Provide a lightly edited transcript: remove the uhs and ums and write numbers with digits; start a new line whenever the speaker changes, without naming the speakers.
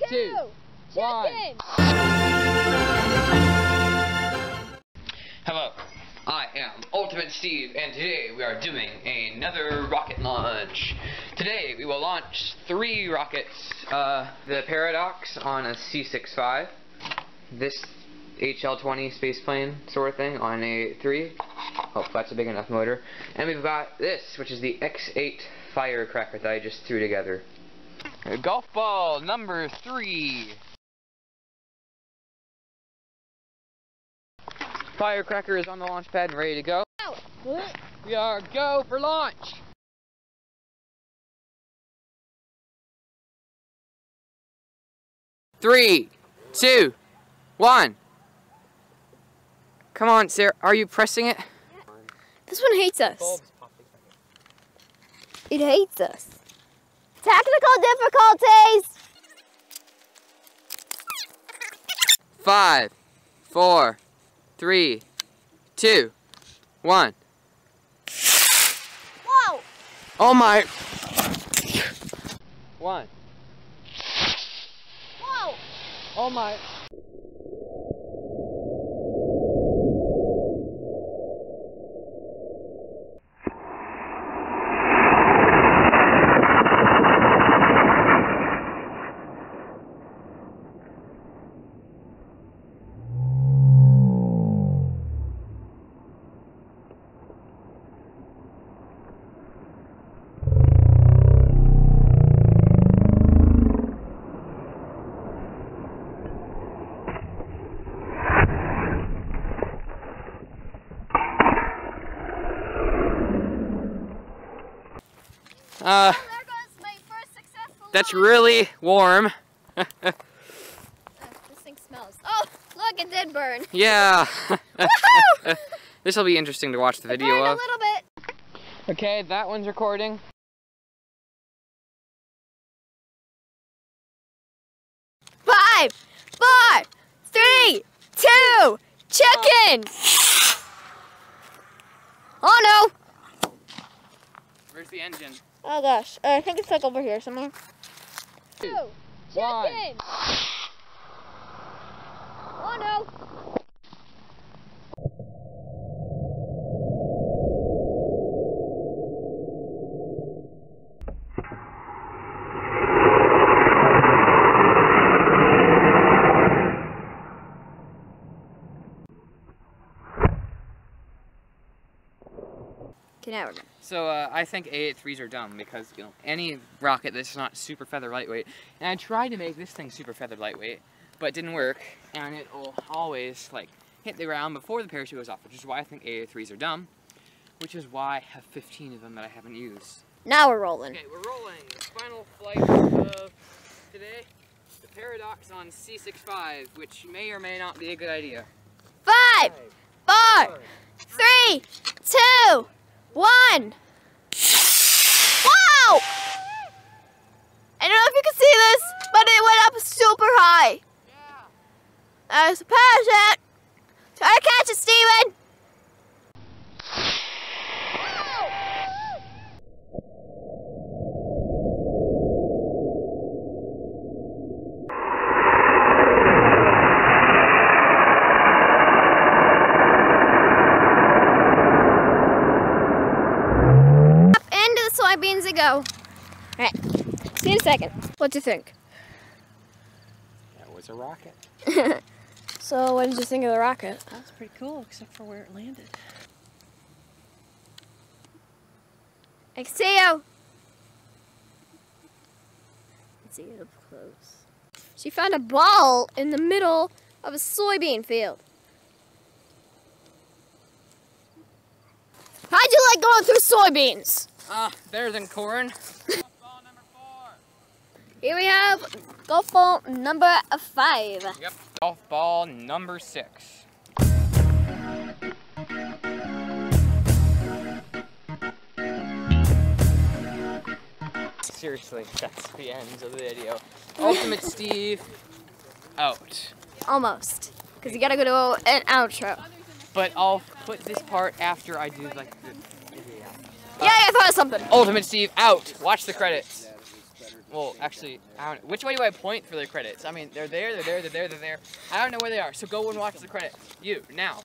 2, 1. Hello, I am Ultimate Steve, and today we are doing another rocket launch. Today we will launch 3 rockets. The Paradox on a C-65, this HL-20 space plane sort of thing on a 3. Oh, that's a big enough motor. And we've got this, which is the X-8 firecracker that I just threw together. Golf ball number 3. Firecracker is on the launch pad and ready to go. We are go for launch. Three, 2, 1. Come on, Sarah. Are you pressing it?
This one hates us. It hates us. Technical difficulties!
5, 4, 3, 2, 1.
Whoa!
Oh my! 1.
Whoa!
Oh my!
There goes my first successful
That's
launch.
really warm.
This thing smells. Oh, look, it did burn.
Yeah. This will be interesting to watch the video
Burned
of.
a little bit.
Okay, that one's recording.
Five, 4, 3, 2, chicken! Oh no!
Where's the engine?
Oh gosh, I think it's like over here somewhere. 2,
1.
chicken! Oh no! Okay, now we're good.
So I think A-3s are dumb because, you know, any rocket that's not super feather lightweight, and I tried to make this thing super feather lightweight, but it didn't work, and it will always like hit the ground before the parachute goes off, which is why I think A-3s are dumb, which is why I have 15 of them that I haven't used.
Now we're rolling.
Okay, we're rolling. Final flight of today, the Paradox on C-65, which may or may not be a good idea.
5, 4, 3, 2, 1. Wow! I don't know if you can see this, but it went up super high.
Yeah.
There's a parachute. Try to catch it, Steven. Soybeans to go. Alright, see you in a second. What do you think?
That was a rocket.
So, what did you think of the rocket?
That was pretty cool, except for where it landed.
I can see you. Let's see it up close. She found a ball in the middle of a soybean field. How'd you like going through soybeans?
Better than corn. Golf ball number 4.
Here we have golf ball number 5.
Yep. Golf ball number 6. Seriously, that's the end of the video. Ultimate Steve, out.
Almost. Because you gotta go to an outro.
But I'll put this part after I do like the...
Yeah, I thought of something.
Ultimate Steve, out. Watch the credits. Well, actually, I don't. Which way do I point for the credits? I mean, they're there, they're there, they're there, they're there. I don't know where they are. So go and watch the credits. You now.